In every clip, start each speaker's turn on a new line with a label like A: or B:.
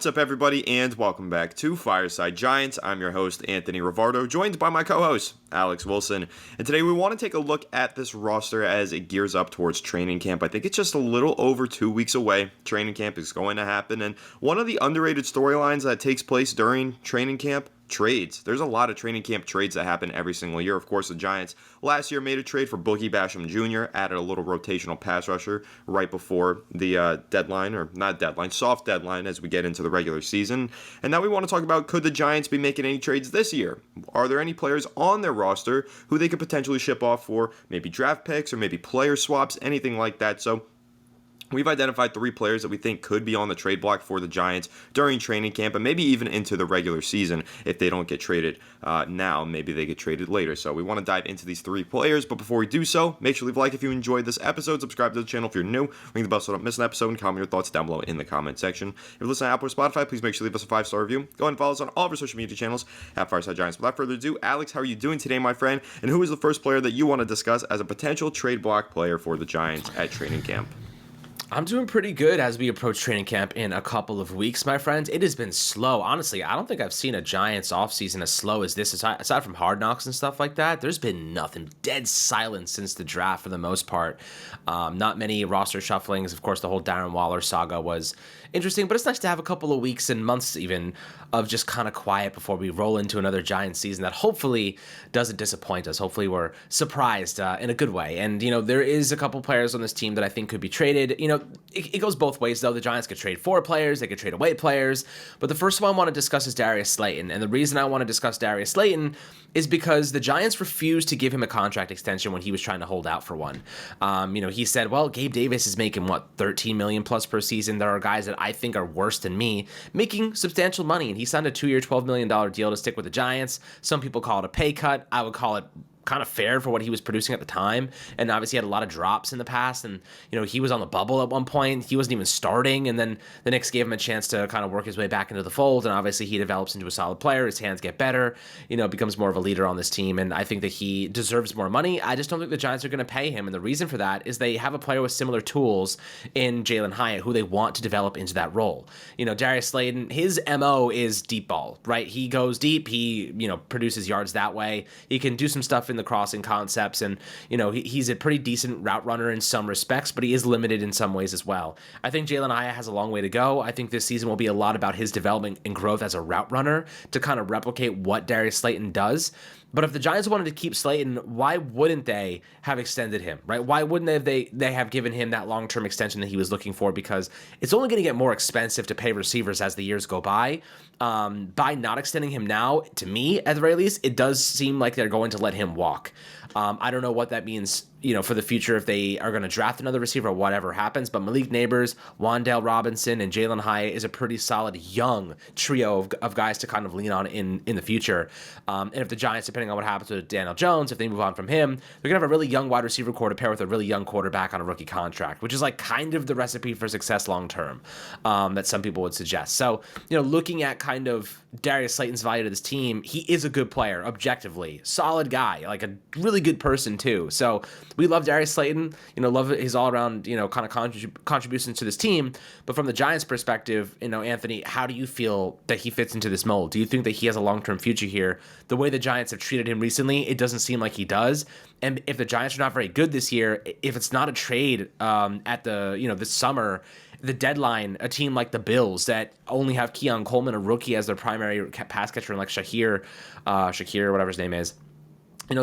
A: What's up, everybody, and welcome back to Fireside Giants. I'm your host, Anthony Rivardo, joined by my co-host, Alex Wilson. And today we want to take a look at this roster as it gears up towards training camp. I think it's just a little over 2 weeks away. Training camp is going to happen, and one of the underrated storylines that takes place during training camp, trades. There's a lot of training camp trades that happen every single year. Of course, the Giants last year made a trade for Boogie Basham Jr., added a little rotational pass rusher right before the deadline, or not deadline, soft deadline as we get into the regular season. And now we want to talk about, could the Giants be making any trades this year? Are there any players on their roster who they could potentially ship off for maybe draft picks or maybe player swaps, anything like that? So we've identified 3 players that we think could be on the trade block for the Giants during training camp and maybe even into the regular season. If they don't get traded now, maybe they get traded later. So we want to dive into these 3 players. But before we do so, make sure to leave a like if you enjoyed this episode. Subscribe to the channel if you're new. Ring the bell so you don't miss an episode, and comment your thoughts down below in the comment section. If you're listening to Apple or Spotify, please make sure to leave us a 5-star review. Go ahead and follow us on all of our social media channels at Fireside Giants. Without further ado, Alex, how are you doing today, my friend? And who is the first player that you want to discuss as a potential trade block player for the Giants at training camp?
B: I'm doing pretty good as we approach training camp in a couple of weeks, my friends. It has been slow. Honestly, I don't think I've seen a Giants offseason as slow as this. Aside from Hard Knocks and stuff like that, there's been nothing. Dead silence since the draft for the most part. Not many roster shufflings. Of course, the whole Darren Waller saga was interesting, but it's nice to have a couple of weeks and months even of just kind of quiet before we roll into another Giants season that hopefully doesn't disappoint us. Hopefully we're surprised in a good way. And, there is a couple players on this team that I think could be traded. It goes both ways, though. The Giants could trade for players, they could trade away players. But the first one I want to discuss is Darius Slayton. And the reason I want to discuss Darius Slayton is because the Giants refused to give him a contract extension when he was trying to hold out for one. He said, well, Gabe Davis is making, $13 million plus per season. There are guys that I think are worse than me making substantial money. And he signed a 2-year, $12 million deal to stick with the Giants. Some people call it a pay cut. I would call it kind of fair for what he was producing at the time. And obviously he had a lot of drops in the past, and he was on the bubble at one point. He wasn't even starting, and then the Knicks gave him a chance to kind of work his way back into the fold, and obviously he develops into a solid player. His hands get better, becomes more of a leader on this team, and I think that he deserves more money. I just don't think the Giants are going to pay him, and the reason for that is they have a player with similar tools in Jalin Hyatt who they want to develop into that role. Darius Slayton, his MO is deep ball, right? He goes deep, he produces yards that way. He can do some stuff in the crossing concepts, and he's a pretty decent route runner in some respects, but he is limited in some ways as well. I think Jalin Hyatt has a long way to go. I think this season will be a lot about his development and growth as a route runner to kind of replicate what Darius Slayton does. But if the Giants wanted to keep Slayton, why wouldn't they have extended him, right? Why wouldn't they have given him that long-term extension that he was looking for? Because it's only going to get more expensive to pay receivers as the years go by. By not extending him now, to me, at the very least, it does seem like they're going to let him walk. I don't know what that means, for the future, if they are going to draft another receiver or whatever happens. But Malik Neighbors, Wan'Dale Robinson, and Jalin Hyatt is a pretty solid young trio of guys to kind of lean on in the future. And if the Giants, depending on what happens with Daniel Jones, if they move on from him, they're going to have a really young wide receiver core to pair with a really young quarterback on a rookie contract, which is like kind of the recipe for success long term that some people would suggest. So, looking at kind of Darius Slayton's value to this team, he is a good player, objectively. Solid guy, like a really good person too. So we love Darius Slayton, love his all-around, kind of contributions to this team. But from the Giants' perspective, Anthony, how do you feel that he fits into this mold? Do you think that he has a long-term future here? The way the Giants have treated him recently, it doesn't seem like he does. And if the Giants are not very good this year, if it's not a trade at the, this summer, the deadline, a team like the Bills that only have Keon Coleman, a rookie, as their primary pass catcher, and like Shakir, whatever his name is,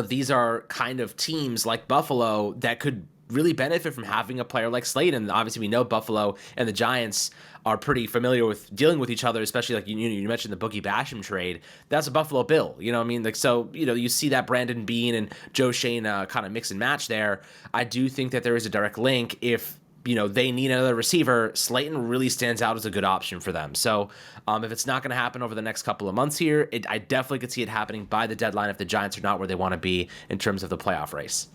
B: these are kind of teams like Buffalo that could really benefit from having a player like Slayton. Obviously, we know Buffalo and the Giants are pretty familiar with dealing with each other, especially like you mentioned the Boogie Basham trade. That's a Buffalo Bill, you see that Brandon Beane and Joe Shane kind of mix and match there. I do think that there is a direct link. If they need another receiver, Slayton really stands out as a good option for them. So if it's not going to happen over the next couple of months here, I definitely could see it happening by the deadline if the Giants are not where they want to be in terms of the playoff race.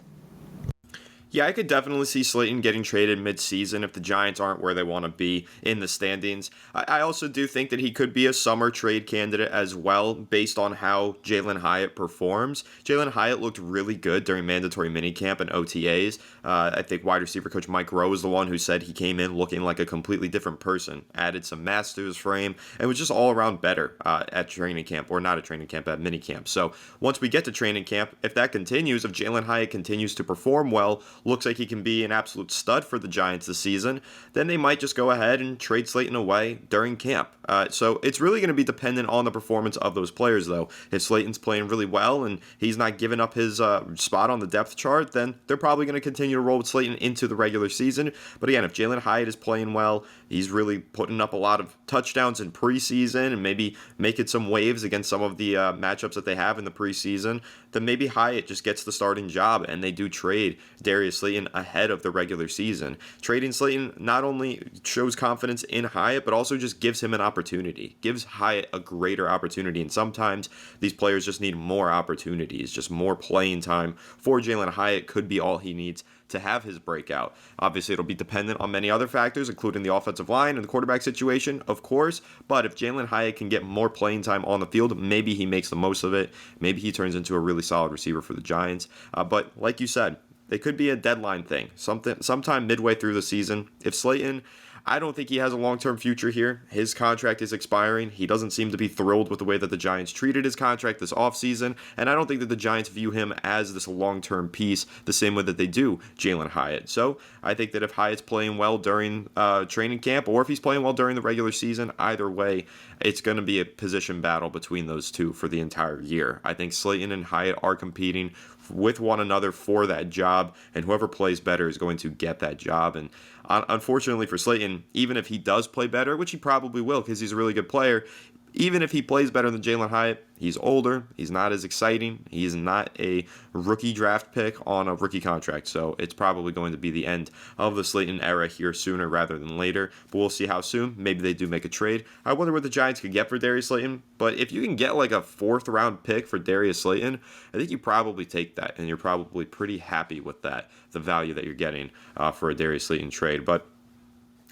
A: Yeah, I could definitely see Slayton getting traded mid-season if the Giants aren't where they want to be in the standings. I also do think that he could be a summer trade candidate as well, based on how Jalen Hyatt performs. Jalen Hyatt looked really good during mandatory minicamp and OTAs. I think wide receiver coach Mike Rowe is the one who said he came in looking like a completely different person, added some mass to his frame, and was just all around better at training camp, or not at training camp, at minicamp. So once we get to training camp, if that continues, if Jalen Hyatt continues to perform well, looks like he can be an absolute stud for the Giants this season, then they might just go ahead and trade Slayton away during camp. So it's really going to be dependent on the performance of those players, though. If Slayton's playing really well and he's not giving up his spot on the depth chart, then they're probably going to continue to roll with Slayton into the regular season. But again, if Jalen Hyatt is playing well, he's really putting up a lot of touchdowns in preseason and maybe making some waves against some of the matchups that they have in the preseason, then maybe Hyatt just gets the starting job and they do trade Darius Slayton ahead of the regular season. Trading Slayton not only shows confidence in Hyatt, but also just gives him an opportunity, gives Hyatt a greater opportunity. And sometimes these players just need more opportunities, just more playing time for Jalen Hyatt could be all he needs to have his breakout. Obviously, it'll be dependent on many other factors, including the offensive line and the quarterback situation, of course. But if Jalen Hyatt can get more playing time on the field, maybe he makes the most of it. Maybe he turns into a really solid receiver for the Giants. But like you said, it could be a deadline thing, sometime midway through the season. If Slayton, I don't think he has a long-term future here. His contract is expiring. He doesn't seem to be thrilled with the way that the Giants treated his contract this offseason, and I don't think that the Giants view him as this long-term piece the same way that they do Jalen Hyatt. So I think that if Hyatt's playing well during training camp, or if he's playing well during the regular season, either way, it's going to be a position battle between those two for the entire year. I think Slayton and Hyatt are competing with one another for that job, and whoever plays better is going to get that job. And unfortunately for Slayton, even if he does play better, which he probably will because he's a really good player, even if he plays better than Jalen Hyatt, he's older, he's not as exciting, he's not a rookie draft pick on a rookie contract, so it's probably going to be the end of the Slayton era here sooner rather than later, but we'll see how soon. Maybe they do make a trade. I wonder what the Giants could get for Darius Slayton, but if you can get like a 4th round pick for Darius Slayton, I think you probably take that, and you're probably pretty happy with that, the value that you're getting for a Darius Slayton trade. But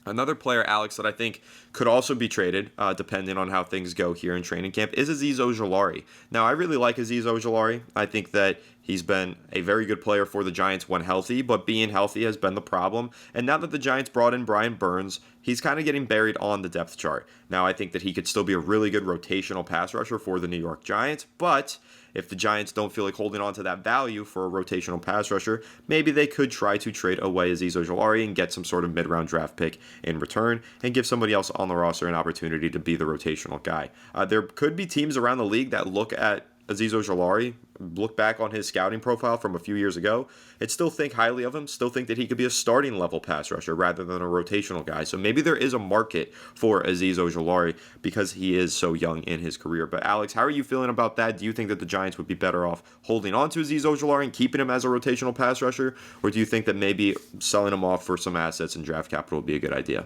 A: another player, Alex, that I think could also be traded, depending on how things go here in training camp, is Azeez Ojulari. Now, I really like Azeez Ojulari. I think that he's been a very good player for the Giants when healthy, but being healthy has been the problem. And now that the Giants brought in Brian Burns, he's kind of getting buried on the depth chart. Now, I think that he could still be a really good rotational pass rusher for the New York Giants, but if the Giants don't feel like holding on to that value for a rotational pass rusher, maybe they could try to trade away Azeez Ojulari and get some sort of mid-round draft pick in return and give somebody else on the roster an opportunity to be the rotational guy. There could be teams around the league that look at Azeez Ojulari, look back on his scouting profile from a few years ago, and still think highly of him, still think that he could be a starting level pass rusher rather than a rotational guy. So maybe there is a market for Azeez Ojulari because he is so young in his career. But Alex, how are you feeling about that? Do you think that the Giants would be better off holding on to Azeez Ojulari and keeping him as a rotational pass rusher? Or do you think that maybe selling him off for some assets and draft capital would be a good idea?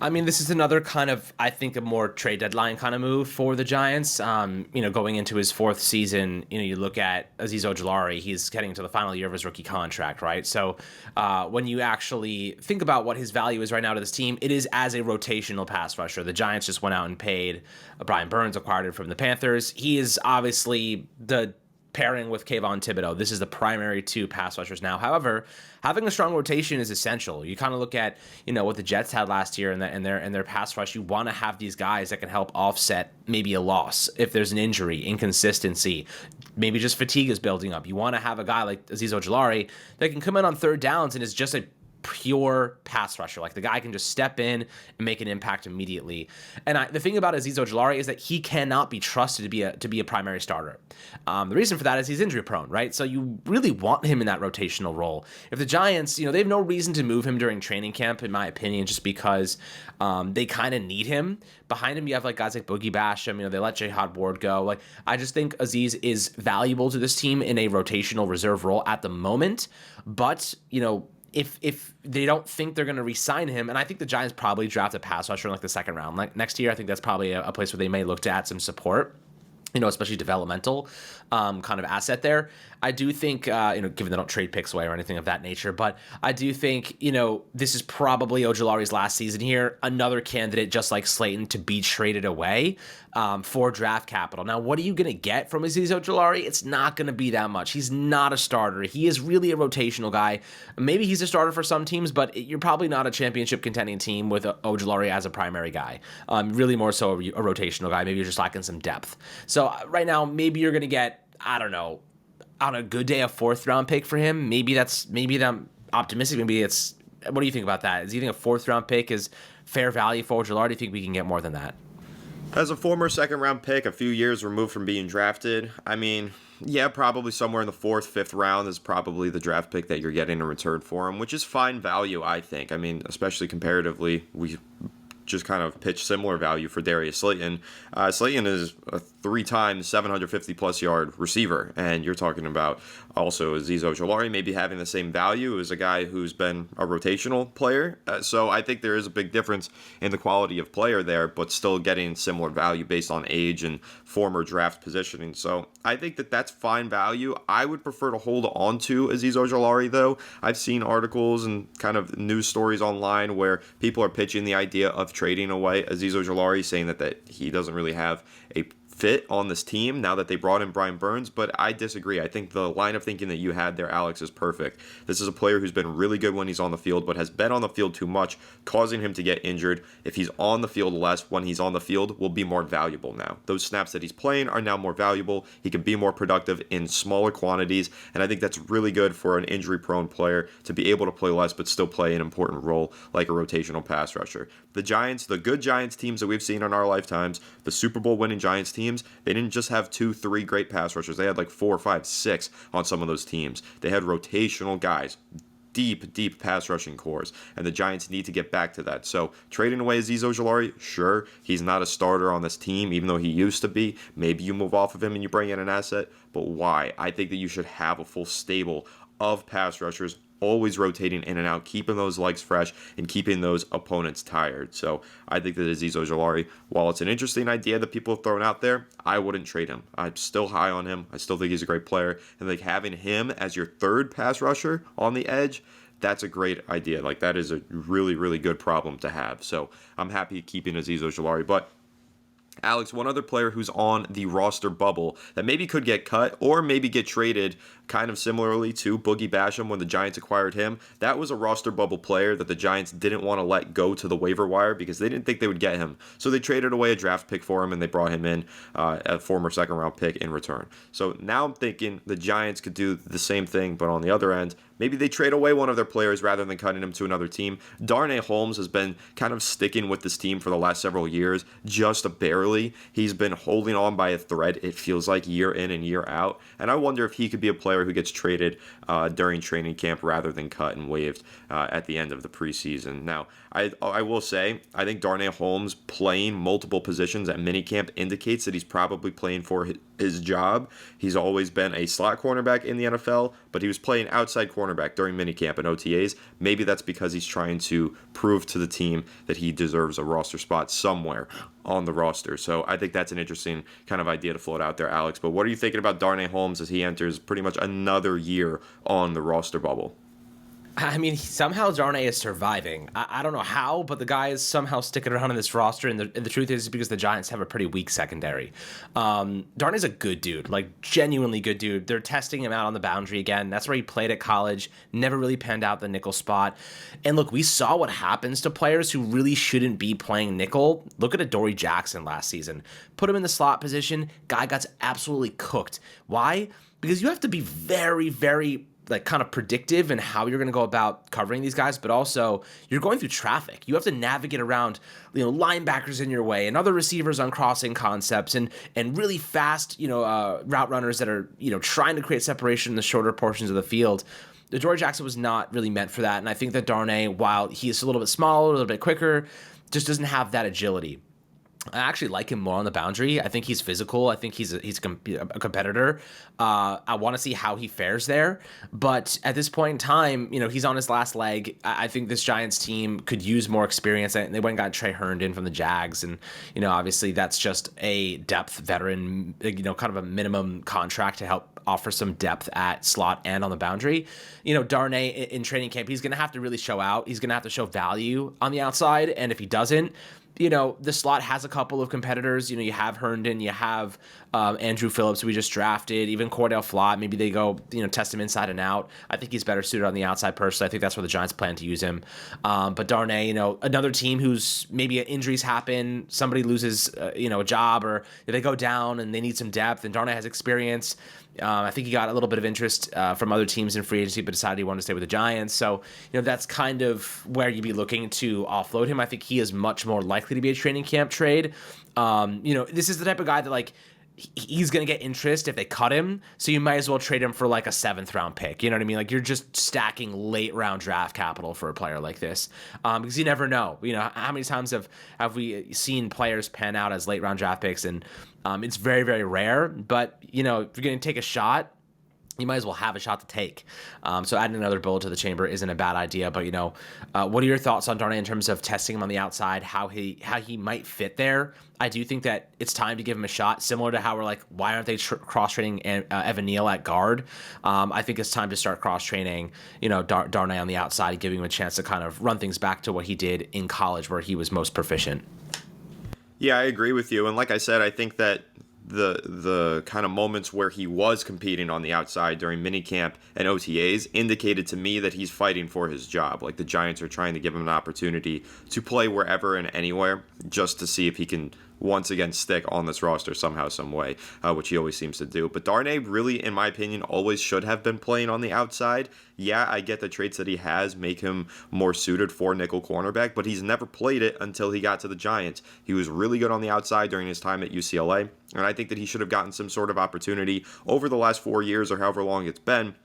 B: I mean, this is another kind of, I think, a more trade deadline kind of move for the Giants. Going into his 4th season, you look at Azeez Ojulari, he's getting to the final year of his rookie contract, right? So when you actually think about what his value is right now to this team, it is as a rotational pass rusher. The Giants just went out and paid Brian Burns, acquired him from the Panthers. He is obviously the pairing with Kayvon Thibodeau. This is the primary 2 pass rushers now. However, having a strong rotation is essential. You kind of look at, what the Jets had last year in their pass rush. You want to have these guys that can help offset maybe a loss if there's an injury, inconsistency, maybe just fatigue is building up. You want to have a guy like Azeez Ojulari that can come in on 3rd downs and is just a pure pass rusher. Like the guy can just step in and make an impact immediately. And the thing about Azeez Ojulari is that he cannot be trusted to be a primary starter. The reason for that is he's injury prone, right? So you really want him in that rotational role. If the Giants, they have no reason to move him during training camp, in my opinion, just because they kind of need him. Behind him, you have like guys like Boogie Basham. They let Jihad Ward go. Like I just think Azeez is valuable to this team in a rotational reserve role at the moment. But if they don't think they're going to re-sign him, and I think the Giants probably draft a pass rusher in like the 2nd round. Like next year, I think that's probably a place where they may look to add some support. especially developmental kind of asset there. I do think, given they don't trade picks away or anything of that nature, but I do think, this is probably Ojulari's last season here. Another candidate, just like Slayton, to be traded away for draft capital. Now, what are you going to get from Azeez Ojulari? It's not going to be that much. He's not a starter. He is really a rotational guy. Maybe he's a starter for some teams, but you're probably not a championship contending team with Ojulari as a primary guy. Really more so a rotational guy. Maybe you're just lacking some depth. So right now, maybe you're going to get, I don't know, on a good day, a 4th round pick for him. Maybe I'm optimistic. Maybe it's, what do you think about that? Do you think a 4th round pick is fair value for Ojulari? Do you think we can get more than that?
A: As a former second-round pick, a few years removed from being drafted, I mean, yeah, probably somewhere in the 4th, 5th round is probably the draft pick that you're getting in return for him, which is fine value, I think. I mean, especially comparatively, we just kind of pitch similar value for Darius Slayton. Slayton is a 3-time 750-plus yard receiver, and you're talking about also Azeez Ojulari maybe having the same value as a guy who's been a rotational player. So I think there is a big difference in the quality of player there, but still getting similar value based on age and former draft positioning. So I think that that's fine value. I would prefer to hold on to Azeez Ojulari, though. I've seen articles and kind of news stories online where people are pitching the idea of trading away Azeez Ojulari, saying that he doesn't really have a fit on this team now that they brought in Brian Burns, but I disagree. I think the line of thinking that you had there, Alex, is perfect. This is a player who's been really good when he's on the field, but has been on the field too much, causing him to get injured. If he's on the field less when he's on the field, will be more valuable now. Those snaps that he's playing are now more valuable. He can be more productive in smaller quantities, and I think that's really good for an injury-prone player to be able to play less but still play an important role like a rotational pass rusher. The Giants, the good Giants teams that we've seen in our lifetimes, the Super Bowl winning Giants teams, they didn't just have 2, 3 great pass rushers. They had like 4, 5, 6 on some of those teams. They had rotational guys, deep pass rushing cores, and the Giants need to get back to that. So trading away Azeez Ojulari, sure, he's not a starter on this team, even though he used to be. Maybe you move off of him and you bring in an asset, but why? I think that you should have a full stable of pass rushers, always rotating in and out, keeping those legs fresh and keeping those opponents tired. So I think that Azeez Ojulari, while it's an interesting idea that people have thrown out there, I wouldn't trade him. I'm still high on him. I still think he's a great player. And like having him as your 3rd pass rusher on the edge, that's a great idea. Like that is a really, really good problem to have. So I'm happy keeping Azeez Ojulari. But Alex, one other player who's on the roster bubble that maybe could get cut or maybe get traded kind of similarly to Boogie Basham when the Giants acquired him. That was a roster bubble player that the Giants didn't want to let go to the waiver wire because they didn't think they would get him. So they traded away a draft pick for him and they brought him in a former 2nd round pick in return. So now I'm thinking the Giants could do the same thing, but on the other end, maybe they trade away one of their players rather than cutting him to another team. Darnay Holmes has been kind of sticking with this team for the last several years, just barely. He's been holding on by a thread, it feels like, year in and year out. And I wonder if he could be a player who gets traded during training camp rather than cut and waived at the end of the preseason. Now, I will say, I think Darnay Holmes playing multiple positions at minicamp indicates that he's probably playing for his job. He's always been a slot cornerback in the NFL, but he was playing outside cornerback during minicamp and OTAs. Maybe that's because he's trying to prove to the team that he deserves a roster spot somewhere on the roster. So I think that's an interesting kind of idea to float out there, Alex. But what are you thinking about Darnay Holmes as he enters pretty much another year on the roster bubble?
B: I mean, somehow Darnay is surviving. I don't know how, but the guy is somehow sticking around in this roster, and the truth is because the Giants have a pretty weak secondary. Darnay's a good dude, like genuinely good dude. They're testing him out on the boundary again. That's where he played at college, never really panned out the nickel spot. And look, we saw what happens to players who really shouldn't be playing nickel. Look at Adoree Jackson last season. Put him in the slot position, guy got absolutely cooked. Why? Because you have to be very, very like kind of predictive in how you're going to go about covering these guys, but also you're going through traffic. You have to navigate around, linebackers in your way and other receivers on crossing concepts and really fast, route runners that are, trying to create separation in the shorter portions of the field. Adoree Jackson was not really meant for that. And I think that Darnay, while he is a little bit smaller, a little bit quicker, just doesn't have that agility. I actually like him more on the boundary. I think he's physical. I think he's a competitor. I want to see how he fares there. But at this point in time, he's on his last leg. I think this Giants team could use more experience. And they went and got Trey Herndon from the Jags. And, obviously that's just a depth veteran, kind of a minimum contract to help offer some depth at slot and on the boundary. Darnay in training camp, he's going to have to really show out. He's going to have to show value on the outside. And if he doesn't, the slot has a couple of competitors. You have Herndon, you have Andrew Phillips, who we just drafted, even Cordell Flott. Maybe they go, test him inside and out. I think he's better suited on the outside personally. I think that's where the Giants plan to use him. But Darnay, another team whose maybe injuries happen, somebody loses, a job, or they go down and they need some depth, and Darnay has experience. I think he got a little bit of interest from other teams in free agency, but decided he wanted to stay with the Giants. So, that's kind of where you'd be looking to offload him. I think he is much more likely to be a training camp trade. This is the type of guy that, he's going to get interest if they cut him. So you might as well trade him for a 7th round pick. You know what I mean? You're just stacking late round draft capital for a player like this. Because you never know. How many times have we seen players pan out as late round draft picks, and it's very, very rare. But, if you're going to take a shot, you might as well have a shot to take. So adding another bullet to the chamber isn't a bad idea. But, what are your thoughts on Darnay in terms of testing him on the outside, how he might fit there? I do think that it's time to give him a shot, similar to how we're why aren't they cross-training Evan Neal at guard? I think it's time to start cross-training, Darnay on the outside and giving him a chance to kind of run things back to what he did in college where he was most proficient.
A: Yeah, I agree with you. And like I said, I think that the kind of moments where he was competing on the outside during minicamp and OTAs indicated to me that he's fighting for his job. The Giants are trying to give him an opportunity to play wherever and anywhere just to see if he can once again stick on this roster somehow, some way, which he always seems to do. But Darnay really, in my opinion, always should have been playing on the outside. Yeah, I get the traits that he has make him more suited for nickel cornerback, but he's never played it until he got to the Giants. He was really good on the outside during his time at UCLA, and I think that he should have gotten some sort of opportunity over the last 4 years or however long it's been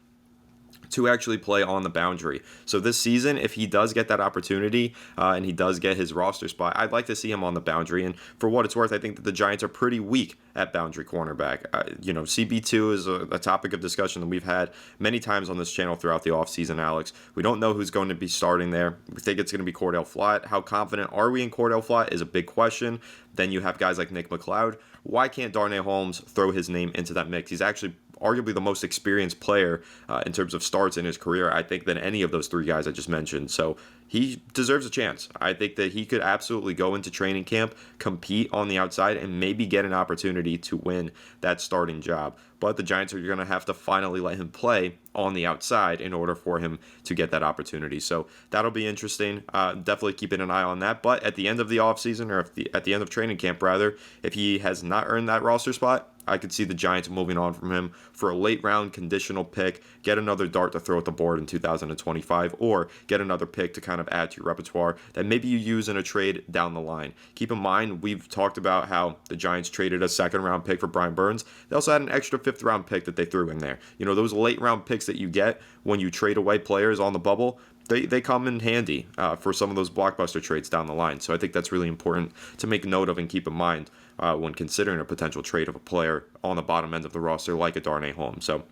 A: to actually play on the boundary. So this season, if he does get that opportunity and he does get his roster spot, I'd like to see him on the boundary. And for what it's worth, I think that the Giants are pretty weak at boundary cornerback. CB2 is a topic of discussion that we've had many times on this channel throughout the offseason, Alex. We don't know who's going to be starting there. We think it's going to be Cordell Flott. How confident are we in Cordell Flott is a big question. Then you have guys like Nick McLeod. Why can't Darnay Holmes throw his name into that mix? He's actually arguably the most experienced player in terms of starts in his career, I think, than any of those three guys I just mentioned. So he deserves a chance. I think that he could absolutely go into training camp, compete on the outside, and maybe get an opportunity to win that starting job. But the Giants are going to have to finally let him play on the outside in order for him to get that opportunity. So that'll be interesting. Definitely keeping an eye on that. But at the end of the offseason, or at the end of training camp, rather, if he has not earned that roster spot, I could see the Giants moving on from him for a late round conditional pick, get another dart to throw at the board in 2025, or get another pick to kind of add to your repertoire that maybe you use in a trade down the line. Keep in mind, we've talked about how the Giants traded a 2nd round pick for Brian Burns. They also had an extra 5th round pick that they threw in there. Those late round picks that you get when you trade away players on the bubble, they come in handy for some of those blockbuster trades down the line. So I think that's really important to make note of and keep in mind when considering a potential trade of a player on the bottom end of the roster like a Darnay Holmes. So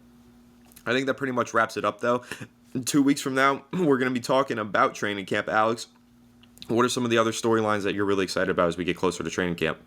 A: I think that pretty much wraps it up, though. 2 weeks from now, we're going to be talking about training camp. Alex, what are some of the other storylines that you're really excited about as we get closer to training camp?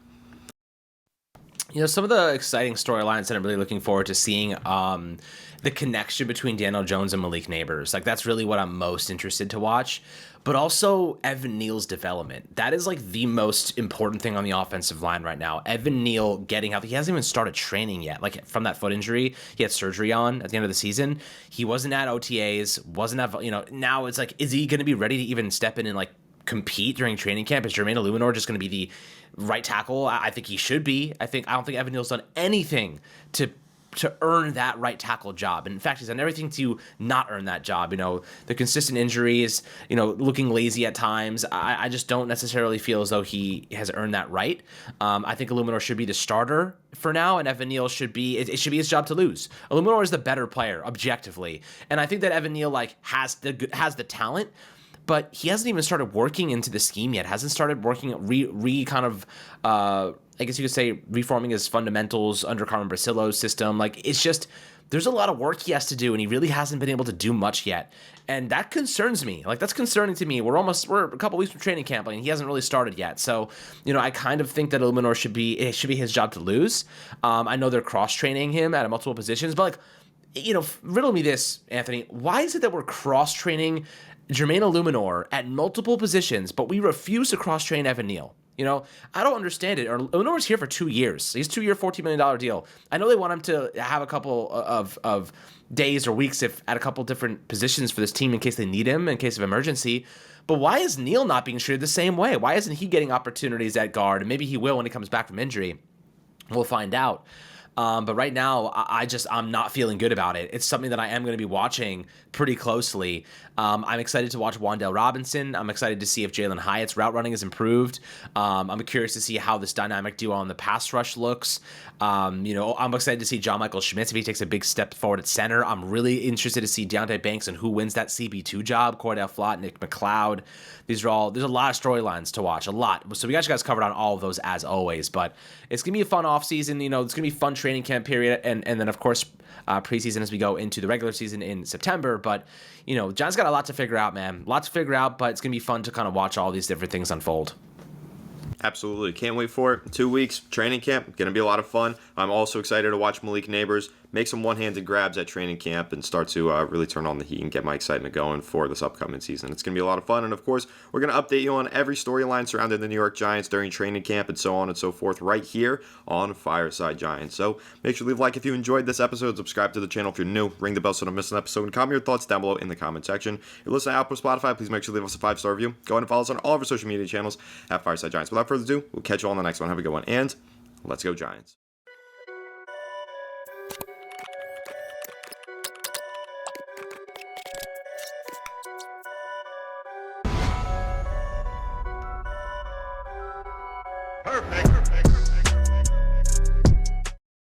B: Some of the exciting storylines that I'm really looking forward to seeing, the connection between Daniel Jones and Malik Neighbors. That's really what I'm most interested to watch. But also Evan Neal's development. That is the most important thing on the offensive line right now. Evan Neal getting healthy. He hasn't even started training yet. From that foot injury he had surgery on at the end of the season. He wasn't at OTAs, wasn't at, now it's is he going to be ready to even step in and compete during training camp? Is Jermaine Illuminor just going to be the right tackle? I think he should be. I don't think Evan Neal's done anything to earn that right tackle job. And in fact, he's done everything to not earn that job. The consistent injuries, looking lazy at times. I just don't necessarily feel as though he has earned that right. I think Illuminor should be the starter for now, and Evan Neal should be, it should be his job to lose. Illuminor is the better player, objectively. And I think that Evan Neal, has the talent, but he hasn't even started working into the scheme yet. Hasn't started working I guess you could say reforming his fundamentals under Carmen Brasillo's system. Like, it's just, there's a lot of work he has to do, and he really hasn't been able to do much yet. And that concerns me. Like, that's concerning to me. We're a couple weeks from training camp, and he hasn't really started yet. So, I kind of think that Illuminor should be his job to lose. I know they're cross-training him at multiple positions, but riddle me this, Anthony. Why is it that we're cross-training Jermaine Illuminor at multiple positions, but we refuse to cross-train Evan Neal? I don't understand it. Illuminor's here for 2 years. He's a 2-year, $14 million deal. I know they want him to have a couple of days or weeks at a couple different positions for this team in case they need him, in case of emergency. But why is Neal not being treated the same way? Why isn't he getting opportunities at guard? And maybe he will when he comes back from injury. We'll find out. But right now, I'm not feeling good about it. It's something that I am going to be watching pretty closely. I'm excited to watch Wan'Dale Robinson. I'm excited to see if Jalen Hyatt's route running is improved. I'm curious to see how this dynamic duo on the pass rush looks. I'm excited to see John Michael Schmitz if he takes a big step forward at center. I'm really interested to see Deontay Banks and who wins that CB2 job. Cordell Flott, Nick McLeod. There's a lot of storylines to watch, a lot. So we got you guys covered on all of those as always. But it's going to be a fun offseason. It's going to be a fun training camp period. And then, of course, preseason as we go into the regular season in September. But, John's got a lot to figure out, man. A lot to figure out, but it's going to be fun to kind of watch all these different things unfold.
A: Absolutely. Can't wait for it. 2 weeks, training camp. Going to be a lot of fun. I'm also excited to watch Malik Neighbors make some one-handed grabs at training camp and start to really turn on the heat and get my excitement going for this upcoming season. It's going to be a lot of fun. And, of course, we're going to update you on every storyline surrounding the New York Giants during training camp and so on and so forth right here on Fireside Giants. So make sure to leave a like if you enjoyed this episode. Subscribe to the channel if you're new. Ring the bell so you don't miss an episode. And comment your thoughts down below in the comment section. If you're listening to Apple or Spotify, please make sure to leave us a 5-star review. Go ahead and follow us on all of our social media channels at Fireside Giants. Without further ado, we'll catch you all on the next one. Have a good one. And let's go Giants.
C: Perfect.